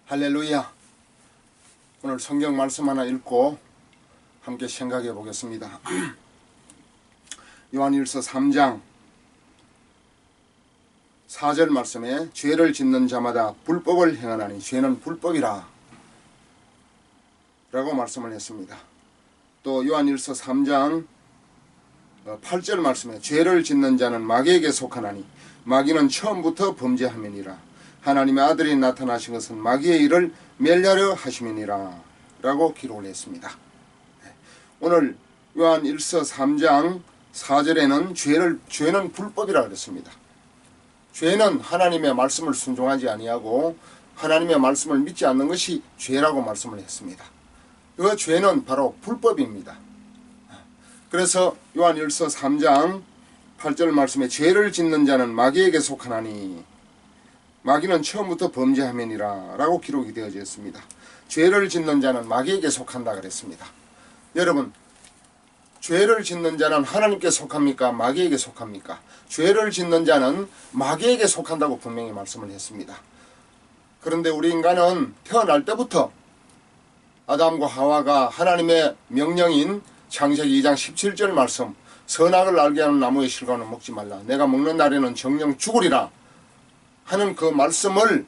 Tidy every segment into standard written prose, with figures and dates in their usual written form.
할렐루야. 오늘 성경 말씀 하나 읽고 함께 생각해 보겠습니다. 요한일서 3장 4절 말씀에 죄를 짓는 자마다 불법을 행하나니 죄는 불법이라 라고 말씀을 했습니다. 또 요한일서 3장 8절 말씀에 죄를 짓는 자는 마귀에게 속하나니 마귀는 처음부터 범죄함이니라. 하나님의 아들이 나타나신 것은 마귀의 일을 멸하려 하심이니라 라고 기록을 했습니다. 오늘 요한일서 3장 4절에는 죄는 불법이라 그랬습니다. 죄는 하나님의 말씀을 순종하지 아니하고 하나님의 말씀을 믿지 않는 것이 죄라고 말씀을 했습니다. 그 죄는 바로 불법입니다. 그래서 요한일서 3장 8절 말씀에 죄를 짓는 자는 마귀에게 속하나니 마귀는 처음부터 범죄함이니라 라고 기록이 되어져 있습니다. 죄를 짓는 자는 마귀에게 속한다 그랬습니다. 여러분, 죄를 짓는 자는 하나님께 속합니까? 마귀에게 속합니까? 죄를 짓는 자는 마귀에게 속한다고 분명히 말씀을 했습니다. 그런데 우리 인간은 태어날 때부터 아담과 하와가 하나님의 명령인 창세기 2장 17절 말씀, 선악을 알게 하는 나무의 실과는 먹지 말라, 내가 먹는 날에는 정령 죽으리라 하는 그 말씀을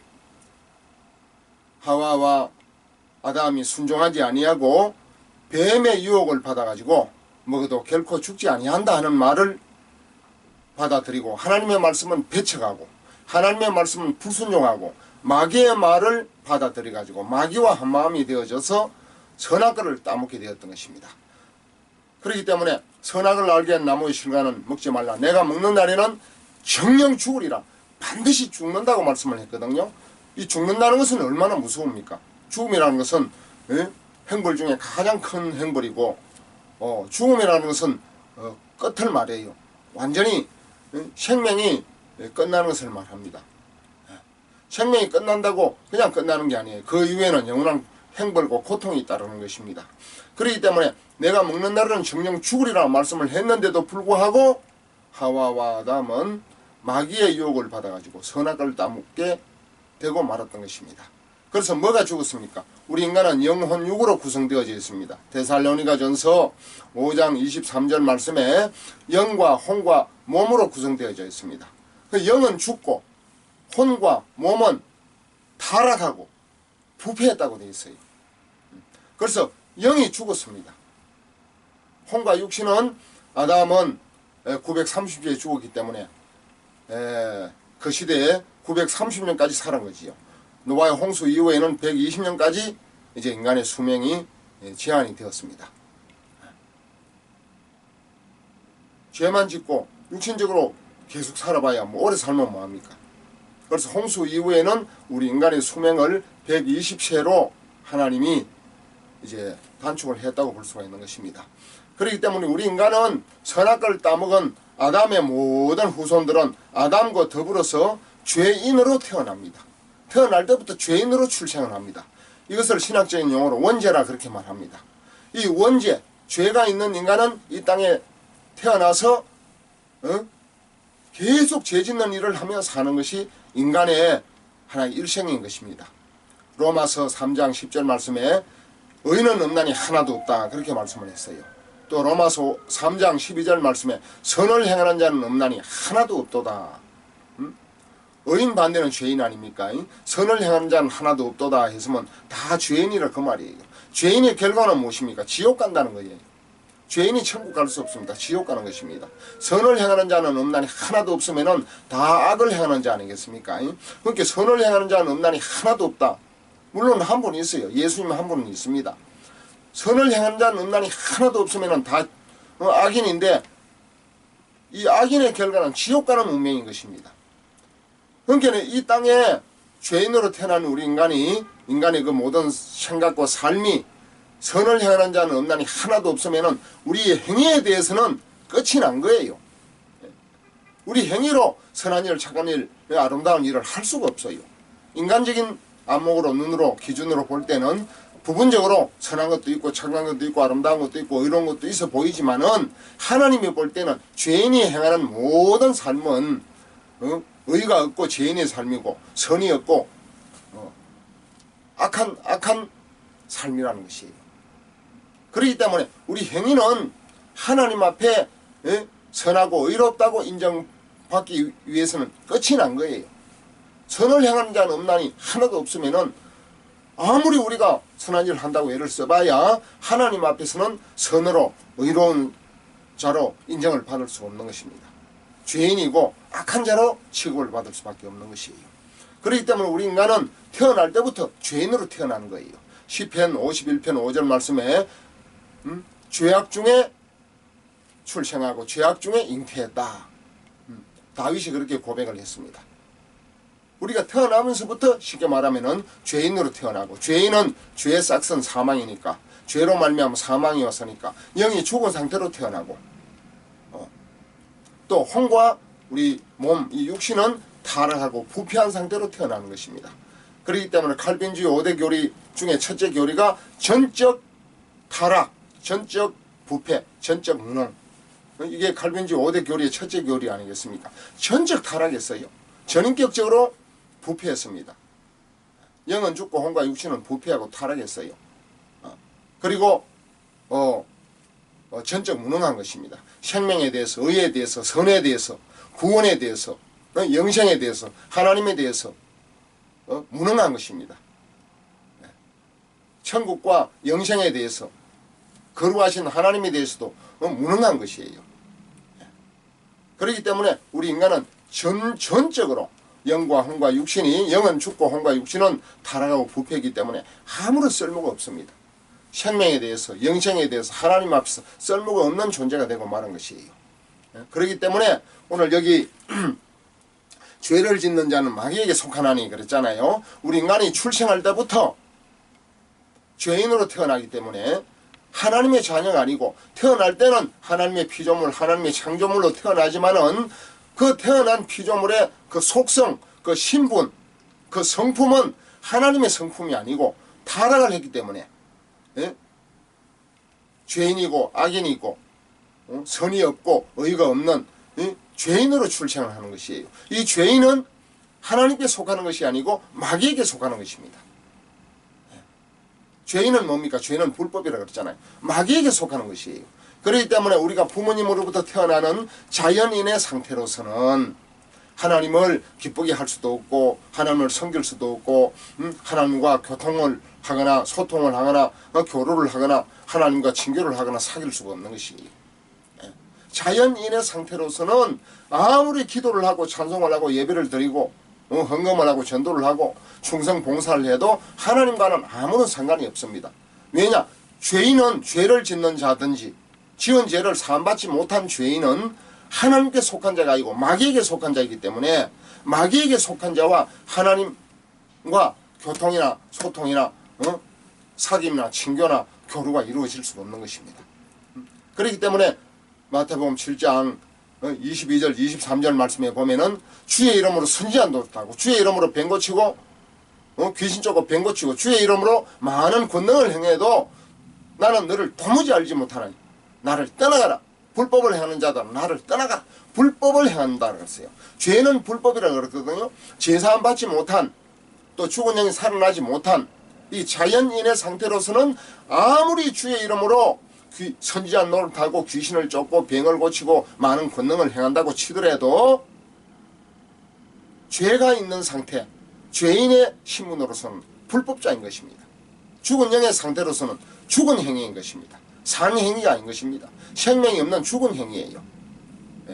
하와와 아담이 순종하지 아니하고 뱀의 유혹을 받아가지고 먹어도 결코 죽지 아니한다 하는 말을 받아들이고 하나님의 말씀은 배척하고 하나님의 말씀은 불순종하고 마귀의 말을 받아들여가지고 마귀와 한마음이 되어져서 선악과를 따먹게 되었던 것입니다. 그렇기 때문에 선악을 알게 한 나무의 실과는 먹지 말라, 내가 먹는 날에는 정령 죽으리라, 반드시 죽는다고 말씀을 했거든요. 이 죽는다는 것은 얼마나 무서웁니까? 죽음이라는 것은 행벌 중에 가장 큰 행벌이고 죽음이라는 것은 끝을 말해요. 완전히 생명이 끝나는 것을 말합니다. 생명이 끝난다고 그냥 끝나는 게 아니에요. 그 이후에는 영원한 행벌과 고통이 따르는 것입니다. 그렇기 때문에 내가 먹는 날은 정령 죽으리라 말씀을 했는데도 불구하고 하와와 아담은 마귀의 유혹을 받아가지고 선악을 따먹게 되고 말았던 것입니다. 그래서 뭐가 죽었습니까? 우리 인간은 영혼 육으로 구성되어져 있습니다. 데살로니가전서 5장 23절 말씀에 영과 혼과 몸으로 구성되어져 있습니다. 그 영은 죽고 혼과 몸은 타락하고 부패했다고 되어 있어요. 그래서 영이 죽었습니다. 혼과 육신은 아담은 930주에 죽었기 때문에 그 시대에 930년까지 살은 거지요. 노아의 홍수 이후에는 120년까지 이제 인간의 수명이 제한이 되었습니다. 죄만 짓고 육신적으로 계속 살아봐야 뭐 오래 살면 뭐합니까? 그래서 홍수 이후에는 우리 인간의 수명을 120세로 하나님이 이제 단축을 했다고 볼 수가 있는 것입니다. 그렇기 때문에 우리 인간은 선악과를 따먹은 아담의 모든 후손들은 아담과 더불어서 죄인으로 태어납니다. 태어날 때부터 죄인으로 출생을 합니다. 이것을 신학적인 용어로 원죄라 그렇게 말합니다. 이 원죄, 죄가 있는 인간은 이 땅에 태어나서 계속 죄 짓는 일을 하며 사는 것이 인간의 하나의 일생인 것입니다. 로마서 3장 10절 말씀에 의인은 없나니 하나도 없다 그렇게 말씀을 했어요. 또 로마서 3장 12절 말씀에 선을 행하는 자는 없나니 하나도 없도다. 의인 반대는 죄인 아닙니까? 선을 행하는 자는 하나도 없도다 했으면 다 죄인이라 그 말이에요. 죄인의 결과는 무엇입니까? 지옥 간다는 거예요. 죄인이 천국 갈 수 없습니다. 지옥 가는 것입니다. 선을 행하는 자는 없나니 하나도 없으면은 다 악을 행하는 자 아니겠습니까? 그러니까 선을 행하는 자는 없나니 하나도 없다. 물론 한 분이 있어요. 예수님 한 분은 있습니다. 선을 행하는 자는 없나니 하나도 없으면 다 악인인데 이 악인의 결과는 지옥 가는 운명인 것입니다. 그러니까 이 땅에 죄인으로 태어난 우리 인간의 그 모든 생각과 삶이 선을 행하는 자는 없나니 하나도 없으면 우리의 행위에 대해서는 끝이 난 거예요. 우리 행위로 선한 일, 착한 일, 아름다운 일을 할 수가 없어요. 인간적인 안목으로, 눈으로, 기준으로 볼 때는 부분적으로 선한 것도 있고 착한 것도 있고 아름다운 것도 있고 의로운 것도 있어 보이지만은 하나님이 볼 때는 죄인이 행하는 모든 삶은 의가 없고 죄인의 삶이고 선이 없고 악한 삶이라는 것이에요. 그렇기 때문에 우리 행위는 하나님 앞에 선하고 의롭다고 인정받기 위해서는 끝이 난 거예요. 선을 행하는 자는 없나니 하나도 없으면은 아무리 우리가 선한 일을 한다고 애를 써봐야 하나님 앞에서는 선으로 의로운 자로 인정을 받을 수 없는 것입니다. 죄인이고 악한 자로 취급을 받을 수밖에 없는 것이에요. 그렇기 때문에 우리 인간은 태어날 때부터 죄인으로 태어나는 거예요. 시편 51편 5절 말씀에 죄악 중에 출생하고 죄악 중에 잉태했다. 다윗이 그렇게 고백을 했습니다. 우리가 태어나면서부터 쉽게 말하면은 죄인으로 태어나고, 죄인은 죄의 싹은 사망이니까, 죄로 말미암아 사망이 왔으니까 영이 죽은 상태로 태어나고, 또 혼과 우리 몸, 이 육신은 타락하고 부패한 상태로 태어나는 것입니다. 그렇기 때문에 칼빈주의 5대 교리 중에 첫째 교리가 전적 타락, 전적 부패, 전적 무능. 이게 칼빈주의 5대 교리의 첫째 교리 아니겠습니까? 전적 타락했어요. 전인격적으로 부패했습니다. 영은 죽고 혼과 육신은 부패하고 타락했어요. 그리고 전적 무능한 것입니다. 생명에 대해서, 의에 대해서, 선에 대해서, 구원에 대해서, 영생에 대해서, 하나님에 대해서 무능한 것입니다. 천국과 영생에 대해서, 거룩하신 하나님에 대해서도 무능한 것이에요. 그렇기 때문에 우리 인간은 전적으로 영과 혼과 육신이, 영은 죽고 혼과 육신은 타락하고 부패이기 때문에 아무런 쓸모가 없습니다. 생명에 대해서, 영생에 대해서 하나님 앞에서 쓸모가 없는 존재가 되고 말한 것이에요. 그렇기 때문에 오늘 여기 죄를 짓는 자는 마귀에게 속하나니 그랬잖아요. 우리 인간이 출생할 때부터 죄인으로 태어나기 때문에 하나님의 자녀가 아니고, 태어날 때는 하나님의 피조물, 하나님의 창조물로 태어나지만은 그 태어난 피조물의 그 속성, 그 신분, 그 성품은 하나님의 성품이 아니고 타락을 했기 때문에 죄인이고 악인이고 선이 없고 의가 없는 죄인으로 출생을 하는 것이에요. 이 죄인은 하나님께 속하는 것이 아니고 마귀에게 속하는 것입니다. 죄인은 뭡니까? 죄는 불법이라고 그랬잖아요. 마귀에게 속하는 것이에요. 그렇기 때문에 우리가 부모님으로부터 태어나는 자연인의 상태로서는 하나님을 기쁘게 할 수도 없고, 하나님을 섬길 수도 없고, 하나님과 교통을 하거나 소통을 하거나 교류를 하거나 하나님과 친교를 하거나 사귈 수가 없는 것이에요. 자연인의 상태로서는 아무리 기도를 하고 찬송을 하고 예배를 드리고 헌금을 하고 전도를 하고 충성 봉사를 해도 하나님과는 아무런 상관이 없습니다. 왜냐? 죄인은, 죄를 짓는 자든지 지은 죄를 사함받지 못한 죄인은 하나님께 속한 자가 아니고 마귀에게 속한 자이기 때문에 마귀에게 속한 자와 하나님과 교통이나 소통이나 사귐이나 친교나 교류가 이루어질 수가 없는 것입니다. 그렇기 때문에 마태복음 7장 22절 23절 말씀에 보면은 주의 이름으로 선지한 도하고 주의 이름으로 뱀 고치고 귀신 쫓고 뱀 고치고 주의 이름으로 많은 권능을 행해도 나는 너를 도무지 알지 못하나니 나를 떠나가라. 불법을 행하는 자들은 나를 떠나가라. 불법을 행한다 그랬어요. 죄는 불법이라고 그랬거든요. 제사함 받지 못한, 또 죽은 영이 살아나지 못한 이 자연인의 상태로서는 아무리 주의 이름으로 선지한 노릇하고 귀신을 쫓고 병을 고치고 많은 권능을 행한다고 치더라도 죄가 있는 상태, 죄인의 신분으로서는 불법자인 것입니다. 죽은 영의 상태로서는 죽은 행위인 것입니다. 상행위가 아닌 것입니다. 생명이 없는 죽은 행위예요.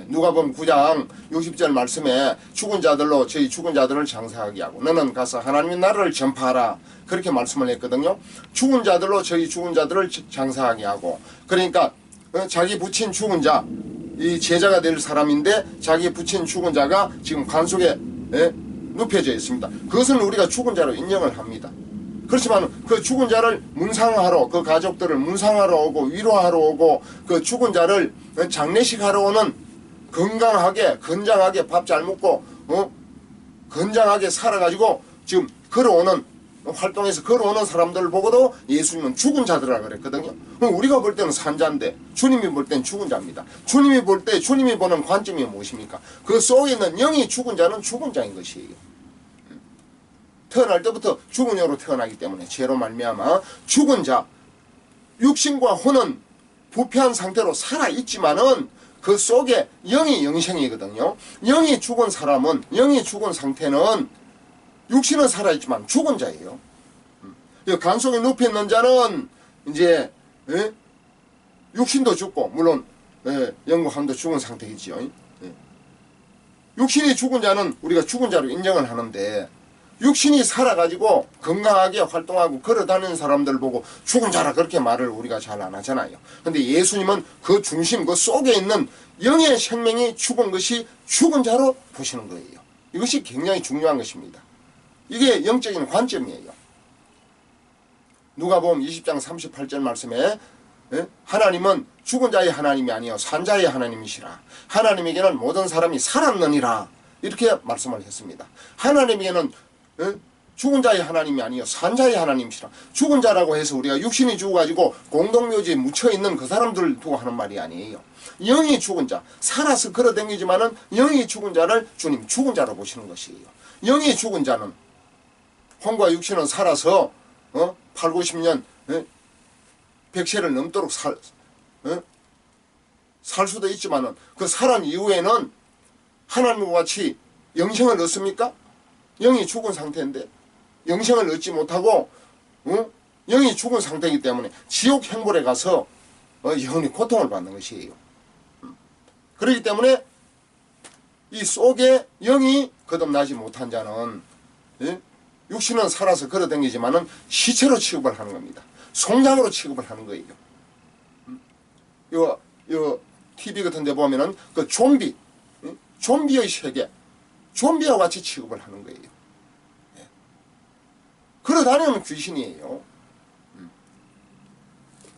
누가복음 9장 60절 말씀에 죽은 자들로 저희 죽은 자들을 장사하게 하고 너는 가서 하나님의 나라를 전파하라. 그렇게 말씀을 했거든요. 죽은 자들로 저희 죽은 자들을 장사하게 하고, 그러니까 자기 붙인 죽은 자, 이 제자가 될 사람인데 자기 붙인 죽은 자가 지금 관 속에 눕혀져 있습니다. 그것은 우리가 죽은 자로 인정을 합니다. 그렇지만 그 죽은 자를 문상하러, 그 가족들을 문상하러 오고 위로하러 오고 그 죽은 자를 장례식하러 오는 건강하게 건장하게 밥 잘 먹고 건장하게 살아가지고 지금 걸어오는 활동에서 걸어오는 사람들을 보고도 예수님은 죽은 자들이라고 그랬거든요. 우리가 볼 때는 산자인데 주님이 볼 때는 죽은 자입니다. 주님이 볼 때 주님이 보는 관점이 무엇입니까? 그 속에 있는 영이 죽은 자는 죽은 자인 것이에요. 태어날 때부터 죽은 영으로 태어나기 때문에 죄로 말미암아 죽은 자, 육신과 혼은 부패한 상태로 살아있지만은 그 속에 영이 영생이거든요. 영이 죽은 사람은, 영이 죽은 상태는 육신은 살아있지만 죽은 자예요. 간 속에 눕혀있는 자는 이제 육신도 죽고, 물론 영과 혼도 죽은 상태이지요. 육신이 죽은 자는 우리가 죽은 자로 인정을 하는데, 육신이 살아가지고 건강하게 활동하고 걸어다니는 사람들 보고 죽은 자라 그렇게 말을 우리가 잘 안 하잖아요. 근데 예수님은 그 중심, 그 속에 있는 영의 생명이 죽은 것이 죽은 자로 보시는 거예요. 이것이 굉장히 중요한 것입니다. 이게 영적인 관점이에요. 누가복음 20장 38절 말씀에 하나님은 죽은 자의 하나님이 아니요 산 자의 하나님이시라. 하나님에게는 모든 사람이 살았느니라. 이렇게 말씀을 했습니다. 하나님에게는 죽은 자의 하나님이 아니요 산 자의 하나님이시라. 죽은 자라고 해서 우리가 육신이 죽어가지고 공동묘지에 묻혀있는 그 사람들 두고 하는 말이 아니에요. 영이 죽은 자, 살아서 걸어다니지만은 영이 죽은 자를 주님 죽은 자로 보시는 것이에요. 영이 죽은 자는 혼과 육신은 살아서 8, 90년 100세를 넘도록 살 수도 있지만은 그 살은 이후에는 하나님과 같이 영생을 얻습니까? 영이 죽은 상태인데 영생을 얻지 못하고 영이 죽은 상태이기 때문에 지옥 행벌에 가서 영원히 고통을 받는 것이에요. 그렇기 때문에 이 속에 영이 거듭나지 못한 자는 육신은 살아서 걸어다니지만은 시체로 취급을 하는 겁니다. 송장으로 취급을 하는 거예요. 요 TV 같은 데 보면은 그 좀비의 세계, 좀비와 같이 취급을 하는 거예요. 걸어다니는 귀신이에요.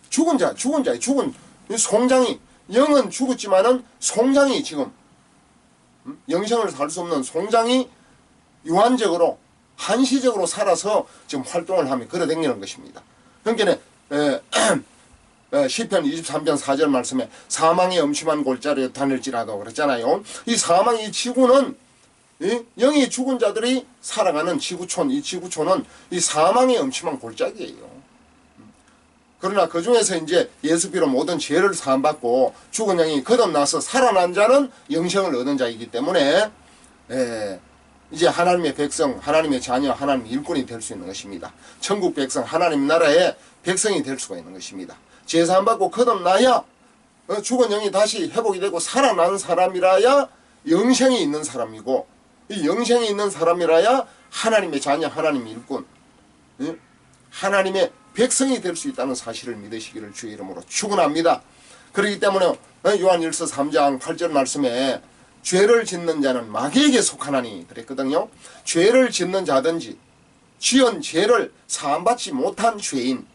죽은 송장이, 영은 죽었지만은 송장이 지금 영생을 살 수 없는 송장이 유한적으로 한시적으로 살아서 지금 활동을 하며 걸어다니는 것입니다. 그러니까 시편 23편 4절 말씀에 사망의 엄심한 골짜기에 다닐지라도 그랬잖아요. 이 사망이 지구는 영이 죽은 자들이 살아가는 지구촌, 이 지구촌은 이 사망의 엄심한 골짜기예요. 그러나 그 중에서 이제 예수 피로 모든 죄를 사함받고 죽은 영이 거듭나서 살아난 자는 영생을 얻은 자이기 때문에 이제 하나님의 백성, 하나님의 자녀, 하나님의 일꾼이 될 수 있는 것입니다. 천국 백성, 하나님 나라의 백성이 될 수가 있는 것입니다. 죄 사함받고 거듭나야 죽은 영이 다시 회복이 되고 살아난 사람이라야 영생이 있는 사람이고, 이 영생이 있는 사람이라야 하나님의 자녀, 하나님의 일꾼, 하나님의 백성이 될 수 있다는 사실을 믿으시기를 주의 이름으로 축원합니다. 그렇기 때문에 요한일서 3장 8절 말씀에 죄를 짓는 자는 마귀에게 속하나니 그랬거든요. 죄를 짓는 자든지 지은 죄를 사함받지 못한 죄인은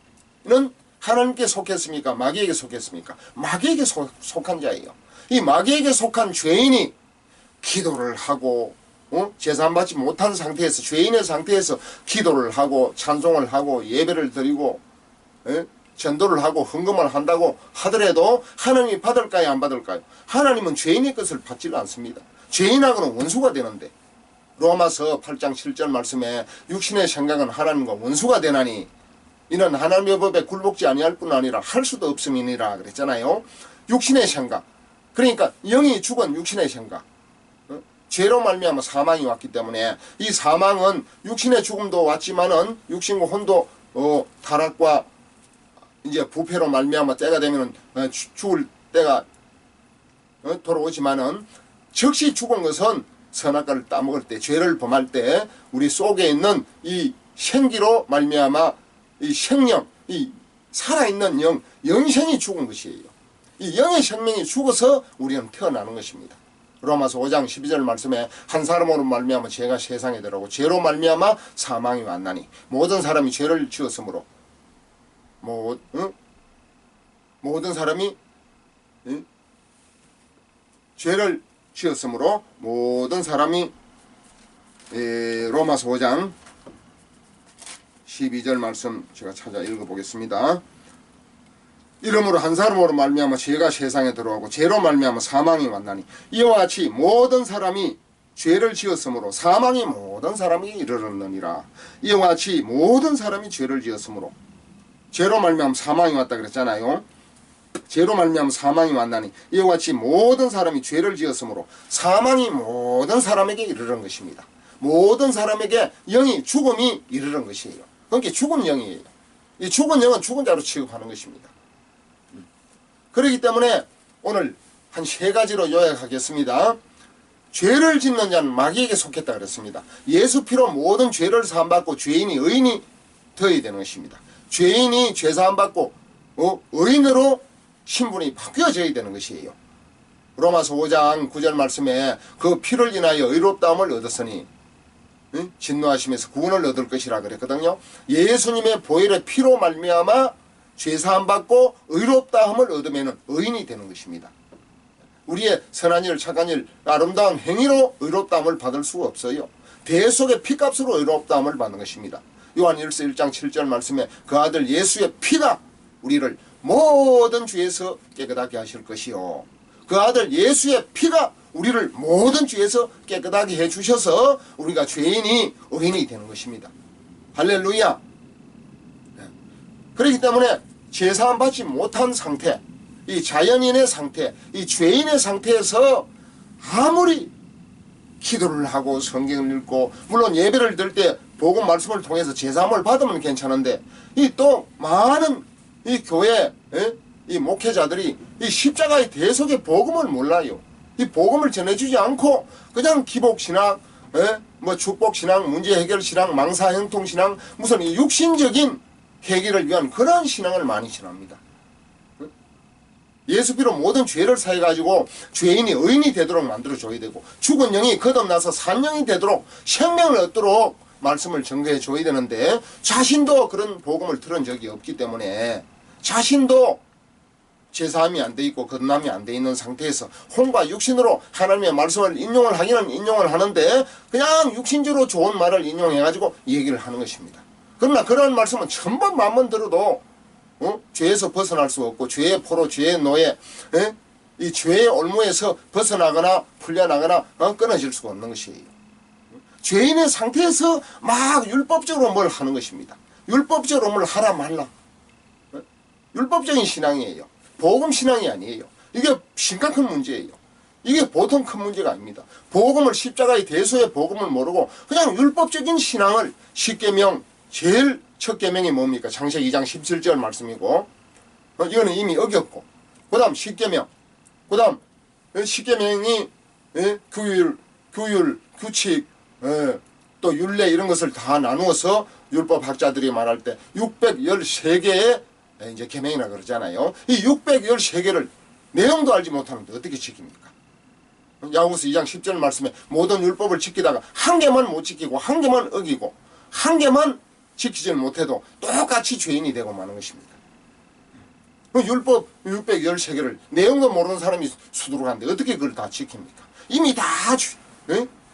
하나님께 속했습니까? 마귀에게 속했습니까? 마귀에게 속한 자예요. 이 마귀에게 속한 죄인이 기도를 하고 제사함받지 못한 상태에서, 죄인의 상태에서 기도를 하고 찬송을 하고 예배를 드리고 전도를 하고 헌금을 한다고 하더라도 하나님이 받을까요? 안 받을까요? 하나님은 죄인의 것을 받지를 않습니다. 죄인하고는 원수가 되는데, 로마서 8장 7절 말씀에 육신의 생각은 하나님과 원수가 되나니 이는 하나님의 법에 굴복지 아니할 뿐 아니라 할 수도 없음이니라 그랬잖아요. 육신의 생각, 그러니까 영이 죽은 육신의 생각, 죄로 말미암아 사망이 왔기 때문에 이 사망은 육신의 죽음도 왔지만은 육신과 혼도 타락과 이제 부패로 말미암아 때가 되면은 죽을 때가 돌아오지만은 즉시 죽은 것은 선악과를 따먹을 때, 죄를 범할 때 우리 속에 있는 이 생기로 말미암아 이 생명, 이 살아있는 영생이 죽은 것이에요. 이 영의 생명이 죽어서 우리는 태어나는 것입니다. 로마서 5장 12절 말씀에 한 사람으로 말미암아 죄가 세상에 들어오고 죄로 말미암아 사망이 왔나니 모든 사람이 죄를 지었으므로 모든 사람이 죄를 지었으므로 모든 사람이 로마서 5장 12절 말씀 제가 찾아 읽어보겠습니다. 이러므로 한 사람으로 말미암아 죄가 세상에 들어오고 죄로 말미암아 사망이 왔나니 이와 같이 모든 사람이 죄를 지었으므로 사망이 모든 사람에게 이르렀느니라. 이와 같이 모든 사람이 죄를 지었으므로 죄로 말미암아 사망이 왔다 그랬잖아요. 죄로 말미암아 사망이 왔나니 이와 같이 모든 사람이 죄를 지었으므로 사망이 모든 사람에게 이르는 것입니다. 모든 사람에게 영이 죽음이 이르는 것이에요. 그러니까 죽은 영이에요. 이 죽은 영은 죽은 자로 취급하는 것입니다. 그렇기 때문에 오늘 한 세 가지로 요약하겠습니다. 죄를 짓는 자는 마귀에게 속했다 그랬습니다. 예수 피로 모든 죄를 사함받고 죄인이 의인이 되어야 되는 것입니다. 죄인이 죄 사함받고 의인으로 신분이 바뀌어져야 되는 것이에요. 로마서 5장 9절 말씀에 그 피를 인하여 의롭다함을 얻었으니 진노하시면서 구원을 얻을 것이라 그랬거든요. 예수님의 보혈의 피로 말미암아 죄 사함 받고 의롭다함을 얻으면 의인이 되는 것입니다. 우리의 선한 일, 착한 일, 아름다운 행위로 의롭다함을 받을 수가 없어요. 대속의 피값으로 의롭다함을 받는 것입니다. 요한 1서 1장 7절 말씀에 그 아들 예수의 피가 우리를 모든 죄에서 깨끗하게 하실 것이요. 그 아들 예수의 피가 우리를 모든 죄에서 깨끗하게 해주셔서 우리가 죄인이 의인이 되는 것입니다. 할렐루야. 그렇기 때문에 죄사함 받지 못한 상태, 이 자연인의 상태, 이 죄인의 상태에서 아무리 기도를 하고 성경을 읽고 물론 예배를 드릴 때 복음 말씀을 통해서 죄사함을 받으면 괜찮은데 이 또 많은 이 교회 이 목회자들이 이 십자가의 대속의 복음을 몰라요. 이 복음을 전해주지 않고 그냥 기복신앙, 뭐 축복신앙, 문제해결신앙, 망사형통신앙, 무슨 이 육신적인 해결을 위한 그런 신앙을 많이 신합니다. 예수 피로 모든 죄를 사해가지고 죄인이 의인이 되도록 만들어줘야 되고 죽은 영이 거듭나서 산 영이 되도록 생명을 얻도록 말씀을 전거해 줘야 되는데 자신도 그런 복음을 들은 적이 없기 때문에 자신도 제사함이 안 돼 있고 거듭남이 안 돼 있는 상태에서 혼과 육신으로 하나님의 말씀을 인용을 하기는 인용을 하는데 그냥 육신적으로 좋은 말을 인용해가지고 얘기를 하는 것입니다. 그러나 그런 말씀은 천번 만번 들어도 죄에서 벗어날 수 없고 죄의 포로 죄의 노예 이 죄의 올무에서 벗어나거나 풀려나거나 끊어질 수가 없는 것이에요. 죄인의 상태에서 막 율법적으로 뭘 하는 것입니다. 율법적으로 뭘 하라 말라. 율법적인 신앙이에요. 복음 신앙이 아니에요. 이게 심각한 문제예요. 이게 보통 큰 문제가 아닙니다. 복음을 십자가의 대소의 복음을 모르고 그냥 율법적인 신앙을 십계명 제일 첫 계명이 뭡니까? 창세기 2장 17절 말씀이고 이거는 이미 어겼고 그 다음 십계명 그 다음 십계명이 규율 규칙 또 율례 이런 것을 다 나누어서 율법학자들이 말할 때 613개의 이제 계명이라 그러잖아요. 이 613개를 내용도 알지 못하는데 어떻게 지킵니까? 야고보서 2장 10절 말씀에 모든 율법을 지키다가 한 개만 못 지키고 한 개만 어기고 한 개만 지키지 못해도 똑같이 죄인이 되고 마는 것입니다. 율법 613개를 내용도 모르는 사람이 수두룩한데 어떻게 그걸 다 지킵니까? 이미 다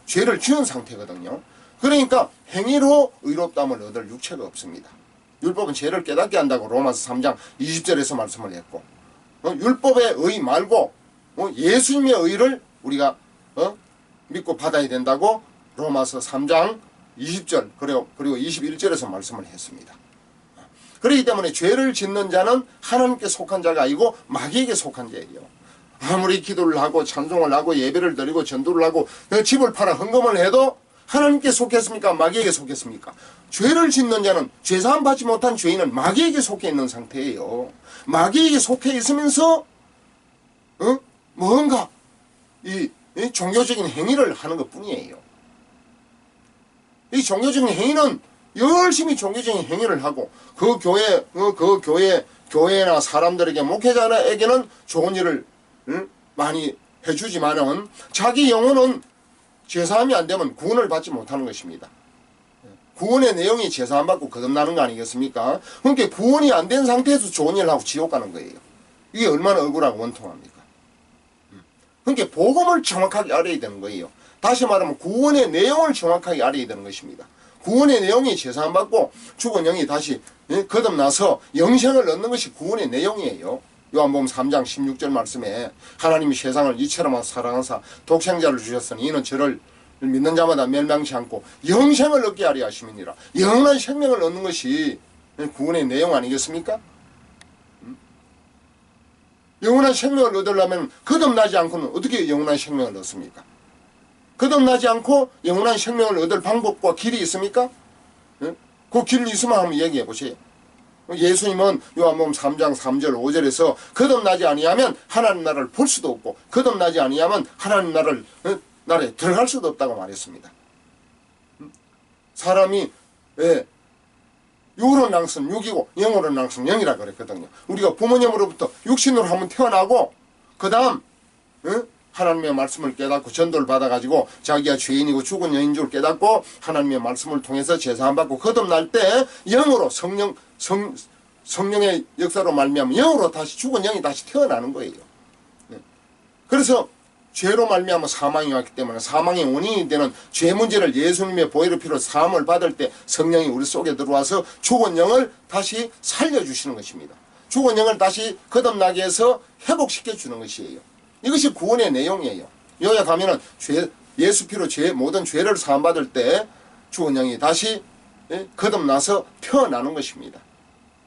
죄를 지은 상태거든요. 그러니까 행위로 의롭다함을 얻을 육체가 없습니다. 율법은 죄를 깨닫게 한다고 로마서 3장 20절에서 말씀을 했고 율법의 의 말고 예수님의 의를 우리가 믿고 받아야 된다고 로마서 3장 20절 그리고 21절에서 말씀을 했습니다. 그렇기 때문에 죄를 짓는 자는 하나님께 속한 자가 아니고 마귀에게 속한 자예요. 아무리 기도를 하고 찬송을 하고 예배를 드리고 전도를 하고 집을 팔아 헌금을 해도 하나님께 속했습니까? 마귀에게 속했습니까? 죄를 짓는 자는 죄사함 받지 못한 죄인은 마귀에게 속해 있는 상태예요. 마귀에게 속해 있으면서 뭔가 이 종교적인 행위를 하는 것뿐이에요. 이 종교적인 행위는 열심히 종교적인 행위를 하고 그 교회나 사람들에게 목회자에게는 좋은 일을 많이 해주지만은 자기 영혼은 제사함이 안 되면 구원을 받지 못하는 것입니다. 구원의 내용이 제사함 받고 거듭나는 거 아니겠습니까? 그러니까 구원이 안 된 상태에서 좋은 일을 하고 지옥 가는 거예요. 이게 얼마나 억울하고 원통합니까? 그러니까 복음을 정확하게 알아야 되는 거예요. 다시 말하면 구원의 내용을 정확하게 알아야 되는 것입니다. 구원의 내용이 제사함 받고 죽은 영이 다시 거듭나서 영생을 얻는 것이 구원의 내용이에요. 요한복음 3장 16절 말씀에 하나님이 세상을 이처럼 사랑하사 독생자를 주셨으니 이는 저를 믿는 자마다 멸망치 않고 영생을 얻게 하려 하심이니라. 영원한 생명을 얻는 것이 구원의 내용 아니겠습니까? 영원한 생명을 얻으려면 거듭나지 않고는 어떻게 영원한 생명을 얻습니까? 거듭나지 않고 영원한 생명을 얻을 방법과 길이 있습니까? 그 길이 있으면 한번 얘기해 보세요. 예수님은 요한복음 3장 3절 5절에서 거듭나지 아니하면 하나님 나라를 볼 수도 없고 거듭나지 아니하면 하나님 나라에 들어갈 수도 없다고 말했습니다. 사람이 육으로 낭선 육이고 영으로 낭선 영이라 그랬거든요. 우리가 부모님으로부터 육신으로 한번 태어나고 그 다음 하나님의 말씀을 깨닫고 전도를 받아가지고 자기가 죄인이고 죽은 영인 줄 깨닫고 하나님의 말씀을 통해서 제사함 받고 거듭날 때 영으로 성령의 역사로 말미암아 영으로 다시 죽은 영이 다시 태어나는 거예요. 그래서 죄로 말미암아 사망이 왔기 때문에 사망의 원인이 되는 죄 문제를 예수님의 보혈의 피로 사함을 받을 때 성령이 우리 속에 들어와서 죽은 영을 다시 살려주시는 것입니다. 죽은 영을 다시 거듭나게 해서 회복시켜 주는 것이에요. 이것이 구원의 내용이에요. 요약하면은 예수 피로 모든 죄를 사함받을 때 죽은 영이 다시 거듭나서 태어나는 것입니다.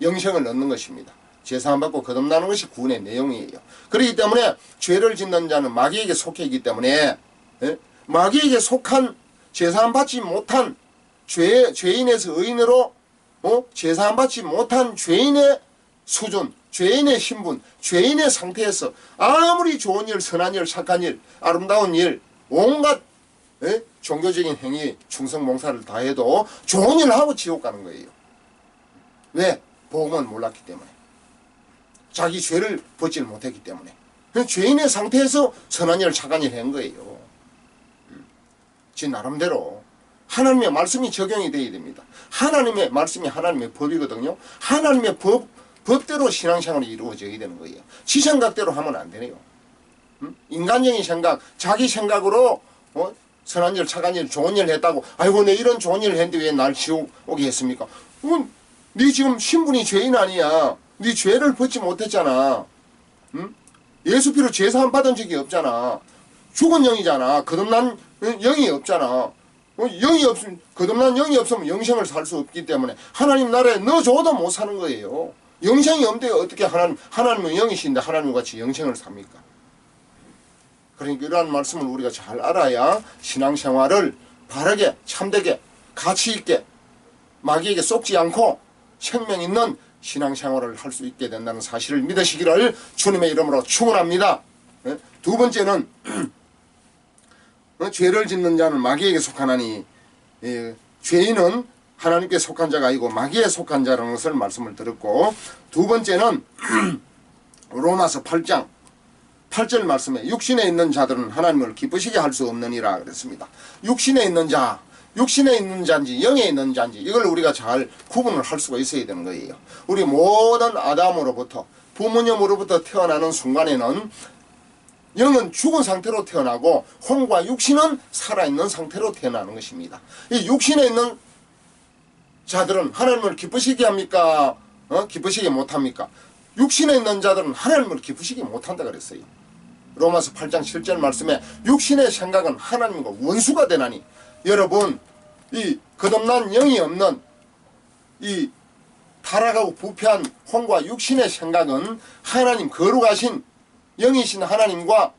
영생을 얻는 것입니다. 제사함 받고 거듭나는 것이 구원의 내용이에요. 그렇기 때문에 죄를 짓는 자는 마귀에게 속해 있기 때문에 마귀에게 속한 제사함 받지 못한 죄인에서 의인으로 제사함 받지 못한 죄인의 수준, 죄인의 신분, 죄인의 상태에서 아무리 좋은 일, 선한 일, 착한 일, 아름다운 일, 온갖 종교적인 행위, 충성 봉사를 다 해도 좋은 일을 하고 지옥 가는 거예요. 왜? 복음은 몰랐기 때문에. 자기 죄를 벗지를 못했기 때문에. 죄인의 상태에서 선한 일, 착한 일 한 거예요. 지 나름대로 하나님의 말씀이 적용이 되어야 됩니다. 하나님의 말씀이 하나님의 법이거든요. 하나님의 법대로 신앙생활이 이루어져야 되는 거예요. 지 생각대로 하면 안 되네요. 인간적인 생각, 자기 생각으로 선한 일, 착한 일, 좋은 일 했다고 아이고 내 이런 좋은 일을 했는데 왜 날 지옥 오게 했습니까? 네 지금 신분이 죄인 아니야. 네 죄를 벗지 못했잖아. 예수 피로 제사함 받은 적이 없잖아. 죽은 영이잖아. 거듭난 영이 없잖아. 거듭난 영이 없으면 영생을 살 수 없기 때문에 하나님 나라에 넣어줘도 못 사는 거예요. 영생이 없는데 어떻게 하나님은 영이신데 하나님과 같이 영생을 삽니까? 그러니까 이러한 말씀을 우리가 잘 알아야 신앙생활을 바르게 참되게 가치 있게 마귀에게 속지 않고 생명 있는 신앙생활을 할 수 있게 된다는 사실을 믿으시기를 주님의 이름으로 축원합니다. 두 번째는 죄를 짓는 자는 마귀에게 속하나니 죄인은 하나님께 속한 자가 아니고 마귀에 속한 자라는 것을 말씀을 드렸고, 두 번째는 로마서 8장 8절 말씀에 육신에 있는 자들은 하나님을 기쁘시게 할 수 없느니라 그랬습니다. 육신에 있는 자인지 영에 있는 자인지 이걸 우리가 잘 구분을 할 수가 있어야 되는 거예요. 우리 모든 아담으로부터 부모님으로부터 태어나는 순간에는 영은 죽은 상태로 태어나고 혼과 육신은 살아있는 상태로 태어나는 것입니다. 이 육신에 있는 자들은 하나님을 기쁘시게 합니까? 기쁘시게 못합니까? 육신에 있는 자들은 하나님을 기쁘시게 못한다 그랬어요. 로마서 8장 7절 말씀에 육신의 생각은 하나님과 원수가 되나니, 여러분 이 거듭난 영이 없는 이 타락하고 부패한 혼과 육신의 생각은 하나님 거룩하신 영이신 하나님과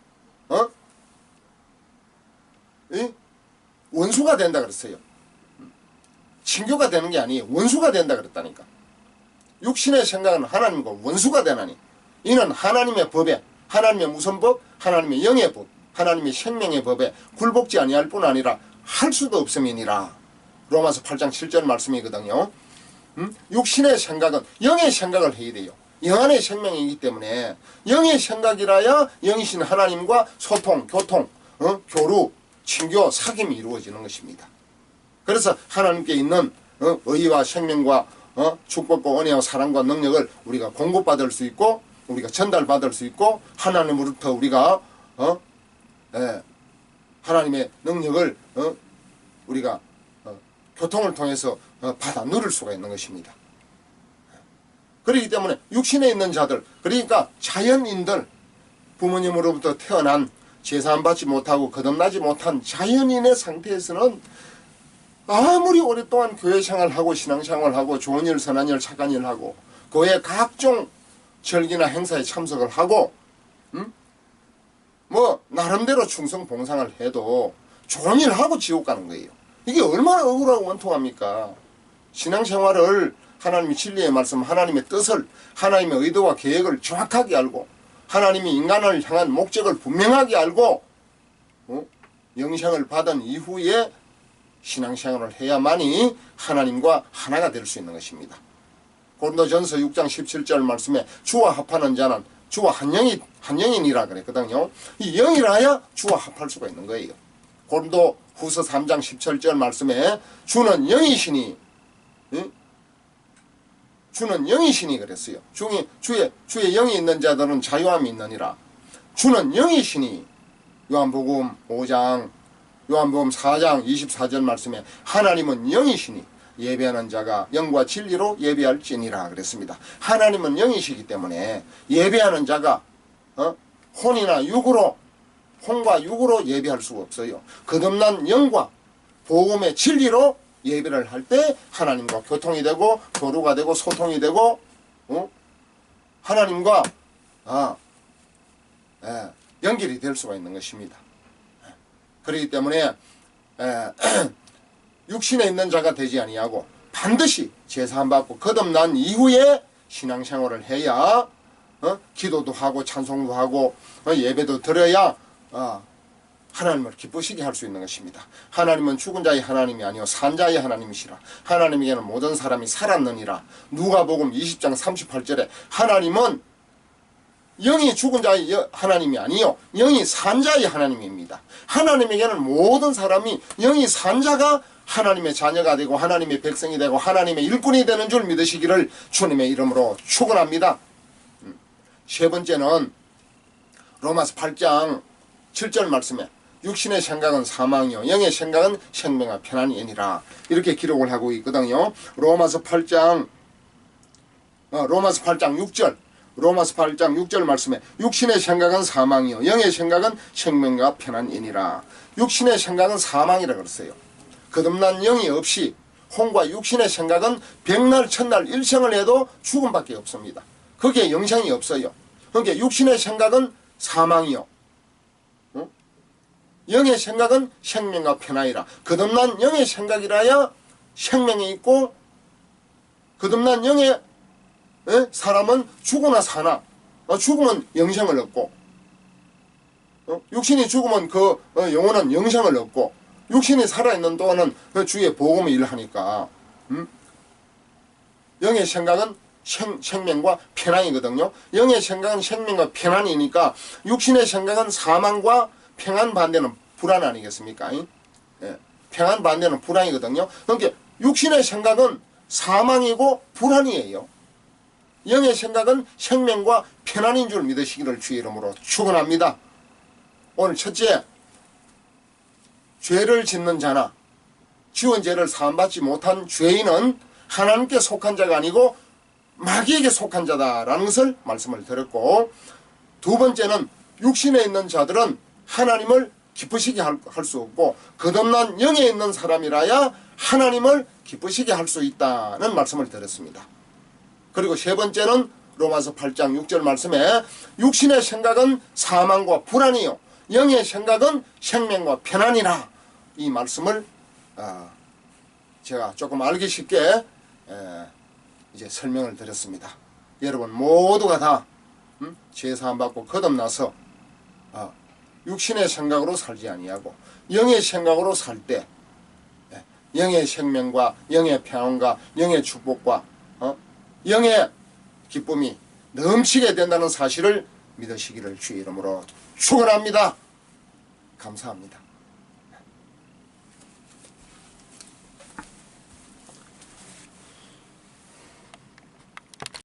원수가 된다 그랬어요. 친교가 되는 게 아니에요. 원수가 된다 그랬다니까. 육신의 생각은 하나님과 원수가 되나니 이는 하나님의 법에, 하나님의 무슨 법? 하나님의 영의 법, 하나님의 생명의 법에 굴복지 아니할 뿐 아니라 할 수도 없음이니라. 로마서 8장 7절 말씀이거든요. 육신의 생각은 영의 생각을 해야 돼요. 영 안의 생명이기 때문에 영의 생각이라야 영이신 하나님과 소통, 교통, 교류, 친교, 사귐이 이루어지는 것입니다. 그래서 하나님께 있는 의와 생명과 축복과 은혜와 사랑과 능력을 우리가 공급받을 수 있고 우리가 전달받을 수 있고 하나님으로부터 우리가 하나님의 능력을 우리가 교통을 통해서 받아 누릴 수가 있는 것입니다. 그렇기 때문에 육신에 있는 자들, 그러니까 자연인들, 부모님으로부터 태어난 제사 안 받지 못하고 거듭나지 못한 자연인의 상태에서는 아무리 오랫동안 교회 생활하고 신앙생활하고 좋은 일 선한 일 착한 일 하고 교회 각종 절기나 행사에 참석을 하고 뭐 나름대로 충성 봉상을 해도 좋은 일 하고 지옥 가는 거예요. 이게 얼마나 억울하고 원통합니까? 신앙생활을 하나님의 진리의 말씀, 하나님의 뜻을, 하나님의 의도와 계획을 정확하게 알고 하나님이 인간을 향한 목적을 분명하게 알고 영생을 받은 이후에 신앙생활을 해야만이 하나님과 하나가 될 수 있는 것입니다. 고린도전서 6장 17절 말씀에 주와 합하는 자는 주와 한영이니라 그랬거든요. 이 영이라야 주와 합할 수가 있는 거예요. 고린도 후서 3장 17절 말씀에 주는 영이시니 주는 영이시니 그랬어요. 주의 영이 있는 자들은 자유함이 있느니라. 주는 영이시니 요한복음 5장 요한복음 4장 24절 말씀에 하나님은 영이시니 예배하는 자가 영과 진리로 예배할지니라 그랬습니다. 하나님은 영이시기 때문에 예배하는 자가 혼과 육으로 예배할 수가 없어요. 거듭난 영과 복음의 진리로 예배를 할 때 하나님과 교통이 되고 교류가 되고 소통이 되고 하나님과 연결이 될 수가 있는 것입니다. 그렇기 때문에 육신에 있는 자가 되지 아니하고 반드시 제사함 받고 거듭난 이후에 신앙생활을 해야 기도도 하고 찬송도 하고 예배도 드려야 하나님을 기쁘시게 할 수 있는 것입니다. 하나님은 죽은 자의 하나님이 아니요 산 자의 하나님이시라. 하나님에게는 모든 사람이 살았느니라. 누가복음 20장 38절에 하나님은 영이 죽은 자의 하나님이 아니요 영이 산 자의 하나님입니다. 하나님에게는 모든 사람이 영이 산 자가 하나님의 자녀가 되고 하나님의 백성이 되고 하나님의 일꾼이 되는 줄 믿으시기를 주님의 이름으로 축원합니다. 세 번째는 로마서 8장 7절 말씀에 육신의 생각은 사망이요 영의 생각은 생명과 편안이니라 이렇게 기록을 하고 있거든요. 로마서 8장 6절 로마서 8장 6절 말씀에 육신의 생각은 사망이요 영의 생각은 생명과 편안이니라. 육신의 생각은 사망이라 그랬어요. 거듭난 영이 없이 혼과 육신의 생각은 백날 천날 일생을 해도 죽음밖에 없습니다. 거기에 영생이 없어요. 그러니까 육신의 생각은 사망이요 영의 생각은 생명과 편안이라. 거듭난 영의 생각이라야 생명이 있고 거듭난 영의 사람은 죽으나 사나 죽으면 영생을 얻고 육신이 죽으면 그 영혼은 영생을 얻고 육신이 살아있는 동안은 그 주의 복음의 일을 하니까 영의 생각은 생명과 편안이거든요. 영의 생각은 생명과 편안이니까 육신의 생각은 사망과 평안 반대는 불안 아니겠습니까? 평안 반대는 불안이거든요. 그러니까 육신의 생각은 사망이고 불안이에요. 영의 생각은 생명과 편안인 줄 믿으시기를 주의 이름으로 축원합니다. 오늘 첫째, 죄를 짓는 자나 지은 죄를 사함받지 못한 죄인은 하나님께 속한 자가 아니고 마귀에게 속한 자다라는 것을 말씀을 드렸고, 두 번째는 육신에 있는 자들은 하나님을 기쁘시게 할 수 없고 거듭난 영에 있는 사람이라야 하나님을 기쁘시게 할 수 있다는 말씀을 드렸습니다. 그리고 세 번째는 로마서 8장 6절 말씀에 육신의 생각은 사망과 불안이요 영의 생각은 생명과 편안이라. 이 말씀을 제가 조금 알기 쉽게 이제 설명을 드렸습니다. 여러분 모두가 다 죄사함 받고 거듭나서 육신의 생각으로 살지 아니하고 영의 생각으로 살 때 영의 생명과 영의 평안과 영의 축복과 영의 기쁨이 넘치게 된다는 사실을 믿으시기를 주의 이름으로 축원합니다. 감사합니다.